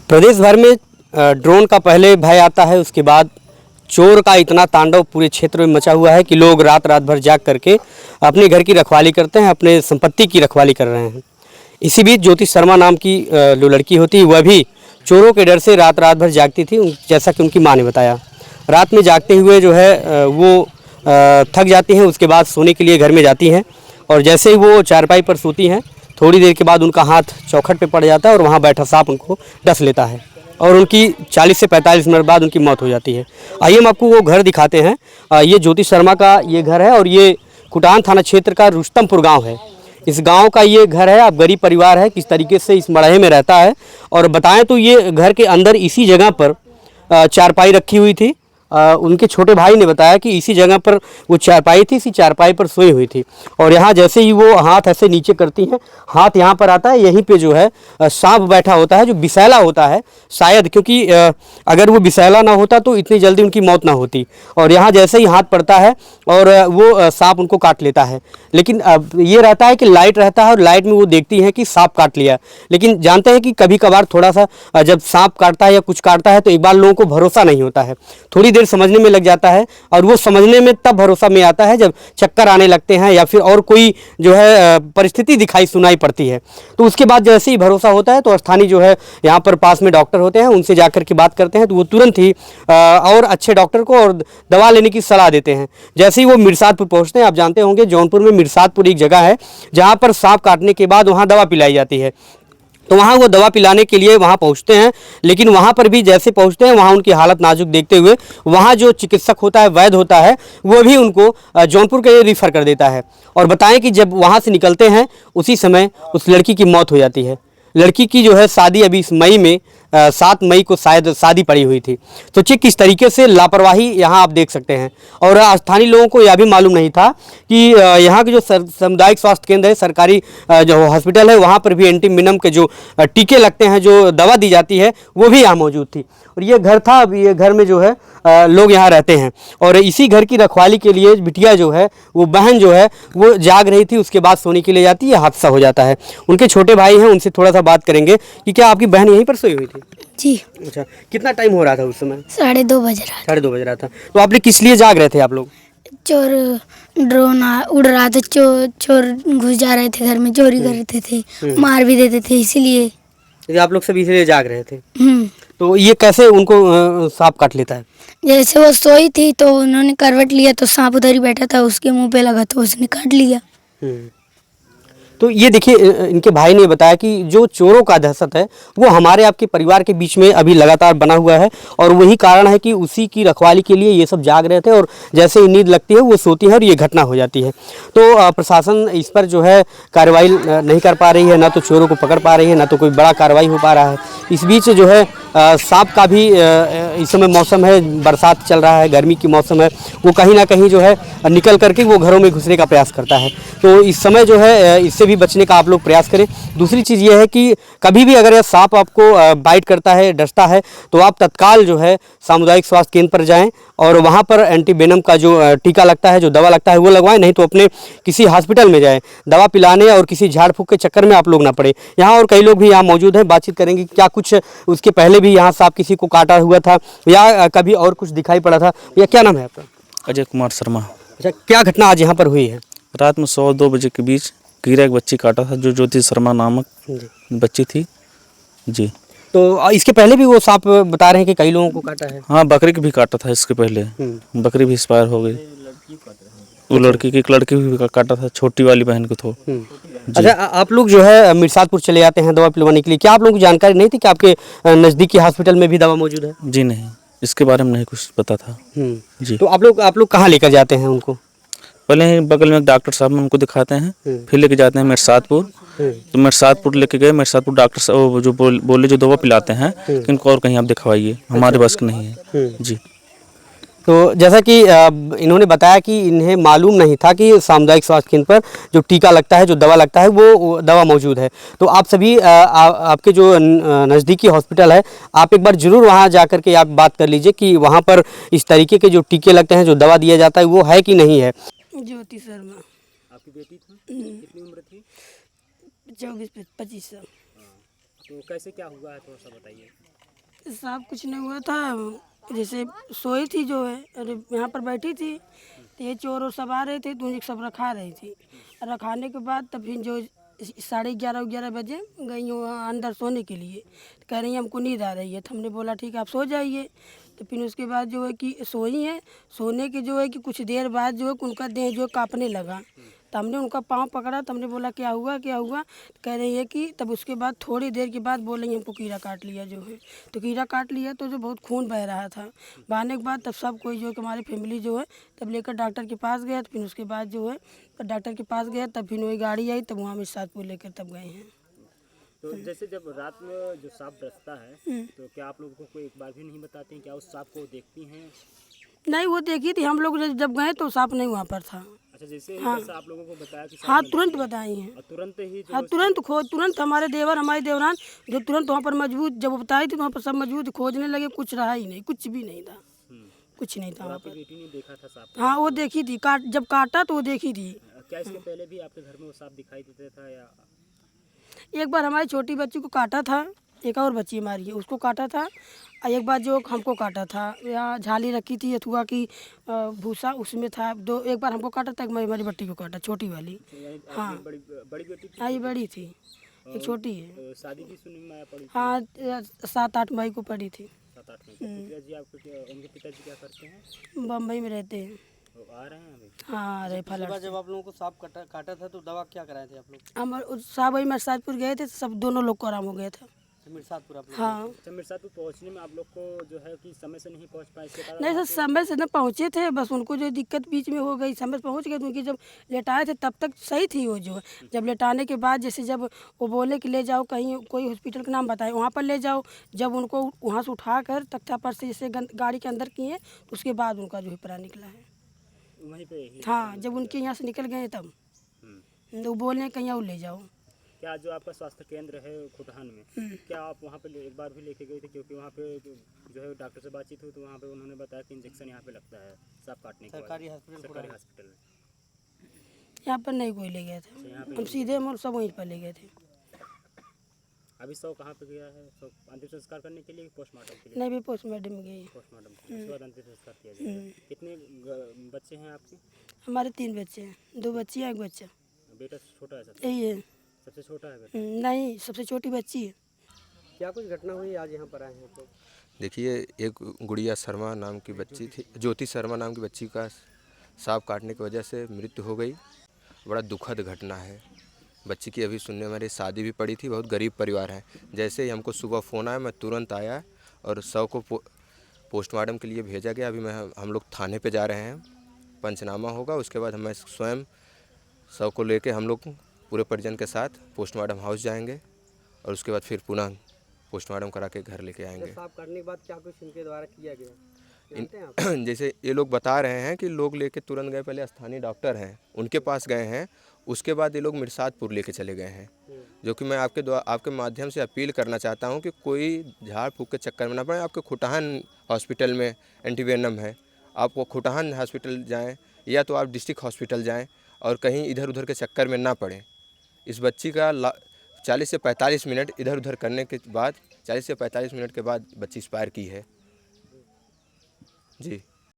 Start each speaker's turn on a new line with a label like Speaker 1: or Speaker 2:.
Speaker 1: प्रदेश भर में ड्रोन का पहले भय आता है, उसके बाद चोर का इतना तांडव पूरे क्षेत्र में मचा हुआ है कि लोग रात रात भर जाग करके अपने घर की रखवाली करते हैं, अपने संपत्ति की रखवाली कर रहे हैं। इसी बीच ज्योति शर्मा नाम की जो लड़की होती है वह भी चोरों के डर से रात रात भर जागती थी, जैसा कि उनकी माँ ने बताया। रात में जागते हुए जो है वो थक जाती हैं, उसके बाद सोने के लिए घर में जाती हैं और जैसे ही वो चारपाई पर सोती हैं थोड़ी देर के बाद उनका हाथ चौखट पे पड़ जाता है और वहाँ बैठा सांप उनको डस लेता है और उनकी 40 से 45 मिनट बाद उनकी मौत हो जाती है। आइए हम आपको वो घर दिखाते हैं। ये ज्योति शर्मा का ये घर है और ये कुटान थाना क्षेत्र का रुस्तमपुर गांव है। इस गांव का ये घर है। अब गरीब परिवार है, किस तरीके से इस मड़हे में रहता है। और बताएं तो ये घर के अंदर इसी जगह पर चारपाई रखी हुई थी। उनके छोटे भाई ने बताया कि इसी जगह पर वो चारपाई थी, इसी चारपाई पर सोई हुई थी और यहाँ जैसे ही वो हाथ ऐसे नीचे करती हैं, हाथ यहाँ पर आता है, यहीं पे जो है सांप बैठा होता है जो विषैला होता है शायद, क्योंकि अगर वो विषैला ना होता तो इतनी जल्दी उनकी मौत ना होती। और यहाँ जैसे ही हाथ पड़ता है और वो सांप उनको काट लेता है। लेकिन ये रहता है कि लाइट रहता है और लाइट में वो देखती हैं कि सांप काट लिया। लेकिन जानते हैं कि कभी कभार थोड़ा सा जब सांप काटता है या कुछ काटता है तो एक बार लोगों को भरोसा नहीं होता है, थोड़ी देर समझने में लग जाता है और वो समझने में तब भरोसा में आता है जब चक्कर आने लगते हैं या फिर और कोई जो है परिस्थिति दिखाई सुनाई पड़ती है। तो उसके बाद जैसे ही भरोसा होता है तो स्थानीय जो है यहाँ पर पास में डॉक्टर होते हैं, उनसे जाकर के बात करते हैं तो वो तुरंत ही और अच्छे डॉक्टर को और दवा लेने की सलाह देते हैं। जैसे ही वो मिर्सादपुर पहुँचते हैं, आप जानते होंगे जौनपुर में मिर्सादपुर एक जगह है जहाँ पर सांप काटने के बाद वहाँ दवा पिलाई जाती है। तो वहाँ वो दवा पिलाने के लिए वहाँ पहुँचते हैं, लेकिन वहाँ पर भी जैसे पहुँचते हैं वहाँ उनकी हालत नाजुक देखते हुए वहाँ जो चिकित्सक होता है, वैद्य होता है, वो भी उनको जौनपुर के लिए रिफ़र कर देता है। और बताएं कि जब वहाँ से निकलते हैं उसी समय उस लड़की की मौत हो जाती है। लड़की की जो है शादी अभी इस मई में 7 मई को शायद शादी पड़ी हुई थी। तो ठीक किस तरीके से लापरवाही यहाँ आप देख सकते हैं। और स्थानीय लोगों को यह भी मालूम नहीं था कि यहाँ के जो सामुदायिक स्वास्थ्य केंद्र है, सरकारी जो हॉस्पिटल है, वहाँ पर भी एंटीवेनम के जो टीके लगते हैं, जो दवा दी जाती है, वो भी यहाँ मौजूद थी। और ये घर था, अब ये घर में जो है लोग यहाँ रहते हैं और इसी घर की रखवाली के लिए बिटिया जो है, वो बहन जो है वो जाग रही थी, उसके बाद सोने के लिए जाती है, हादसा हो जाता है। उनके छोटे भाई हैं, उनसे थोड़ा सा बात करेंगे कि क्या आपकी बहन यहीं पर सोई हुई थी?
Speaker 2: जी।
Speaker 1: अच्छा, कितना टाइम हो रहा था उस समय?
Speaker 2: 2:30 बज रहा था।
Speaker 1: 2:30 बज रहा था। तो आपने किस लिए जाग रहे थे आप लोग?
Speaker 2: चोर ड्रोन उड़ रहा था, चोर घुस जा रहे थे घर में, चोरी कर रहे थे, मार भी देते थे, इसीलिए
Speaker 1: आप लोग सब इसलिए जाग रहे थे।
Speaker 2: हम्म।
Speaker 1: तो ये कैसे उनको सांप काट लेता है?
Speaker 2: जैसे वो सोई थी तो उन्होंने करवट लिया तो सांप उधर ही बैठा था, उसके मुंह पे लगा तो उसने काट लिया।
Speaker 1: तो ये देखिए, इनके भाई ने बताया कि जो चोरों का दहशत है वो हमारे आपके परिवार के बीच में अभी लगातार बना हुआ है और वही कारण है कि उसी की रखवाली के लिए ये सब जाग रहे थे और जैसे ही नींद लगती है वो सोती है और ये घटना हो जाती है। तो प्रशासन इस पर जो है कार्रवाई नहीं कर पा रही है, ना तो चोरों को पकड़ पा रही है, ना तो कोई बड़ा कार्रवाई हो पा रहा है। इस बीच जो है सांप का भी इस समय मौसम है, बरसात चल रहा है, गर्मी की मौसम है, वो कहीं ना कहीं जो है निकल करके वो घरों में घुसने का प्रयास करता है। तो इस समय जो है इससे भी बचने का आप लोग प्रयास करें। दूसरी चीज़ ये है कि कभी भी अगर यह सांप आपको बाइट करता है, डसता है, तो आप तत्काल जो है सामुदायिक स्वास्थ्य केंद्र पर जाएं और वहाँ पर एंटीवेनम का जो टीका लगता है, जो दवा लगता है, वो लगवाएं। नहीं तो अपने किसी हॉस्पिटल में जाएं, दवा पिलाने और किसी झाड़ फूँक के चक्कर में आप लोग ना पड़े। यहाँ और कई लोग भी यहाँ मौजूद हैं, बातचीत करेंगे क्या कुछ उसके पहले भी यहाँ सांप किसी को काटा हुआ था या कभी और कुछ दिखाई पड़ा था। या क्या नाम है आपका?
Speaker 3: अजय कुमार शर्मा।
Speaker 1: अच्छा, क्या घटना आज यहाँ पर हुई है?
Speaker 3: रात में 100-2 बजे के बीच कीड़ा एक बच्ची काटा था, जो ज्योति शर्मा नामक बच्ची थी जी।
Speaker 1: तो इसके पहले भी वो सांप बता रहे हैं कि कई लोगों को काटा है?
Speaker 3: हाँ, बकरी की भी काटा था इसके पहले, बकरी भी एक्सपायर हो गई। वो लड़की की, एक लड़की भी काटा था, छोटी वाली बहन को तो।
Speaker 1: अच्छा, आप लोग जो है मिर्सादपुर चले जाते हैं दवा पिलवाने के लिए, क्या आप लोगों को जानकारी नहीं थी कि आपके नज़दीकी हॉस्पिटल में भी दवा मौजूद है?
Speaker 3: जी नहीं, इसके बारे में नहीं कुछ पता था जी।
Speaker 1: तो आप लोग कहाँ लेकर जाते हैं उनको?
Speaker 3: पहले ही बगल में एक डॉक्टर साहब में उनको दिखाते हैं, फिर लेके जाते हैं मिर्सादपुर। तो मिर्सादपुर लेके गए, मिर्सादपुर डॉक्टर साहब जो बोले जो दवा पिलाते हैं इनको और कहीं आप दिखवाइए, हमारे बस की नहीं है जी।
Speaker 1: तो जैसा कि इन्होंने बताया कि इन्हें मालूम नहीं था कि सामुदायिक स्वास्थ्य केंद्र पर जो टीका लगता है, जो दवा लगता है, वो दवा मौजूद है। तो आप सभी आपके जो नज़दीकी हॉस्पिटल है, आप एक बार ज़रूर वहाँ जा कर के आप बात कर लीजिए कि वहाँ पर इस तरीके के जो टीके लगते हैं, जो दवा दिया जाता है, वो है कि नहीं है।
Speaker 2: ज्योति शर्मा।
Speaker 1: आपकी बेटी थी, कितनी उम्र थी?
Speaker 2: 24-25 साल।
Speaker 1: तो कैसे क्या हुआ है, थोड़ा सा बताइए।
Speaker 4: साहब कुछ नहीं हुआ था, जैसे सोई थी जो है, अरे यहाँ पर बैठी थी तो ये चोर और सब आ रहे थे, तो उन्हें सब रखा रही थी। रखाने के बाद तब फिर जो 11:30 बजे गई वहाँ अंदर सोने के लिए, तो कह रही है हमको नींद आ रही है। तो हमने बोला ठीक है आप सो जाइए। तो फिर उसके बाद जो है कि सोई हैं, सोने के जो है कि कुछ देर बाद जो है कि उनका देह जो है काँपने लगा। तो हमने उनका पाँव पकड़ा, तो हमने बोला क्या हुआ क्या हुआ। तो कह रही है कि तब उसके बाद थोड़ी देर के बाद बोल रही हमको कीड़ा काट लिया जो है। तो कीड़ा काट लिया तो जो बहुत खून बह रहा था। बहने के बाद तब सब कोई जो है कि हमारी फैमिली जो है तब लेकर डॉक्टर के पास गया। तो फिर उसके बाद जो है डॉक्टर के पास गया, तब फिर वही गाड़ी आई, तब वहाँ मिर्सादपुर लेकर तब गए हैं।
Speaker 5: तो जैसे जब रात में जो सांप डसता है तो क्या आप लोगों को एक बार भी नहीं बताते हैं, क्या उस सांप को देखती हैं?
Speaker 4: नहीं वो देखी थी, हम लोग जब गए तो सांप नहीं वहाँ पर था।
Speaker 5: अच्छा, जैसे ही जैसा आप लोगों को बताया कि सांप
Speaker 4: हाँ
Speaker 5: नहीं
Speaker 4: तुरंत
Speaker 5: दिखी,
Speaker 4: बताई हैं।
Speaker 5: और तुरंत ही जो
Speaker 4: हाँ तुरंत हमारे देवर हमारी देवरान जो तुरंत वहाँ पर मजबूत, जब वो बताई थी तो वहाँ पर सब मजबूत खोजने लगे, कुछ रहा ही नहीं, कुछ भी नहीं था, कुछ नहीं था वहाँ
Speaker 5: आपकी
Speaker 4: पर।
Speaker 5: बेटी ने देखा था सांप?
Speaker 4: हाँ वो देखी थी, जब काटा तो वो देखी थी।
Speaker 5: क्या इसके पहले भी आपके घर में वो सांप दिखाई देता था या?
Speaker 4: एक बार हमारी छोटी बच्ची को काटा था, एक और बच्ची हमारी है उसको काटा था, और एक बार जो हमको काटा था, यहाँ झाली रखी थी अथुआ की भूसा उसमें था। एक बार हमको काटा था, एक हमारी बट्टी को काटा, छोटी वाली।
Speaker 5: यानी
Speaker 4: हाँ
Speaker 5: आपकी बड़ी बेटी थी?
Speaker 4: हाँ ये बड़ी थी, एक छोटी है।
Speaker 5: शादी की सुनने में आया पड़ी थी?
Speaker 4: हाँ 7-8 मई को पड़ी थी।
Speaker 5: 7-8 महीने। पिताजी आपके, उनके पिताजी क्या करते हैं?
Speaker 4: बम्बई में रहते हैं।
Speaker 5: वो आ रहे हैं अभी?
Speaker 4: हाँ
Speaker 1: पिछली
Speaker 4: रेफा
Speaker 1: बार जब आप लोगों को सांप काटा था तो दवा क्या कराए थे आप लोग?
Speaker 4: हम साहब वही मिर्सादपुर गए थे, सब दोनों लोग को आराम हो गया था।
Speaker 1: मिर्सादपुर आप लोग?
Speaker 4: हाँ
Speaker 5: अच्छा, मिर्सादपुर पहुँचने में आप लोग को जो है कि समय से नहीं पहुँच पाए, इसके कारण
Speaker 4: नहीं सर समय से न पहुँचे थे, बस उनको जो दिक्कत बीच में हो गई, समय से पहुँच गए तो उनकी जब लेटाए थे तब तक सही थी वो जो है। जब लेटाने के बाद जैसे जब वो बोले कि ले जाओ कहीं, कोई हॉस्पिटल का नाम बताए वहाँ पर ले जाओ, जब उनको वहाँ से उठा कर तख्ता पर से जैसे गाड़ी के अंदर किए तो उसके बाद उनका जो है प्राण निकला है।
Speaker 5: वहीं पे ही?
Speaker 4: हाँ जब उनके यहाँ से निकल गए तब तो वो बोले कहीं और ले जाओ।
Speaker 5: क्या जो आपका स्वास्थ्य केंद्र है खुटहान में, क्या आप वहाँ पे एक बार भी लेके गए थे? क्योंकि वहाँ पे जो है डॉक्टर से बातचीत हुई तो वहाँ पे उन्होंने बताया कि इंजेक्शन यहाँ पे लगता है सांप काटने के बाद।
Speaker 1: सरकारी हॉस्पिटल
Speaker 5: सरकारी हॉस्पिटल में?
Speaker 4: यहाँ पर नहीं कोई ले गया था, हम सीधे हम सब वहीं पर ले गए थे।
Speaker 5: अभी शव कहाँ पे गया है? शव अंतिम संस्कार करने के लिए, पोस्टमार्टम के लिए?
Speaker 4: नहीं भी पोस्टमार्टम में गए।
Speaker 5: पोस्टमार्टम उसके बाद अंतिम संस्कार किया जाएगा। कितने बच्चे हैं आपके?
Speaker 4: हमारे 3 बच्चे हैं, 2 बच्चियाँ 1 बच्चा।
Speaker 5: बेटा छोटा है सबसे?
Speaker 4: यही है।
Speaker 5: सबसे छोटा है बेटा?
Speaker 4: नहीं सबसे छोटी बच्ची है।
Speaker 1: क्या कुछ घटना हुई आज यहाँ पर आए हैं आप लोग?
Speaker 6: देखिए, एक गुड़िया शर्मा नाम की बच्ची थी, ज्योति शर्मा नाम की बच्ची का सांप काटने की वजह से मृत्यु हो गई। बड़ा दुखद घटना है। बच्ची की अभी सुनने में शादी भी पड़ी थी, बहुत गरीब परिवार है। जैसे ही हमको सुबह फ़ोन आया मैं तुरंत आया और शव को पोस्टमार्टम के लिए भेजा गया। अभी हम लोग थाने पे जा रहे हैं, पंचनामा होगा, उसके बाद मैं स्वयं शव को लेके हम लोग पूरे परिजन के साथ पोस्टमार्टम हाउस जाएंगे और उसके बाद फिर पुनः पोस्टमार्टम करा के घर लेके आएंगे।
Speaker 1: सांप काटने के बाद क्या कुछ इनके द्वारा किया गया जानते हैं आप?
Speaker 6: जैसे ये लोग बता रहे हैं कि लोग लेके तुरंत गए, पहले स्थानीय डॉक्टर हैं उनके पास गए हैं, उसके बाद ये लोग मिर्सादपुर लेके चले गए हैं। जो कि मैं आपके माध्यम से अपील करना चाहता हूं कि कोई झाड़ फूक के चक्कर में ना पड़े। आपके खुटहान हॉस्पिटल में एंटीवेनम है, आप वो खुटहान हॉस्पिटल जाएं या तो आप डिस्ट्रिक्ट हॉस्पिटल जाएं और कहीं इधर उधर के चक्कर में ना पड़ें। इस बच्ची का 40 से 45 मिनट इधर उधर करने के बाद 40 से 45 मिनट के बाद बच्ची एक्सपायर की है जी।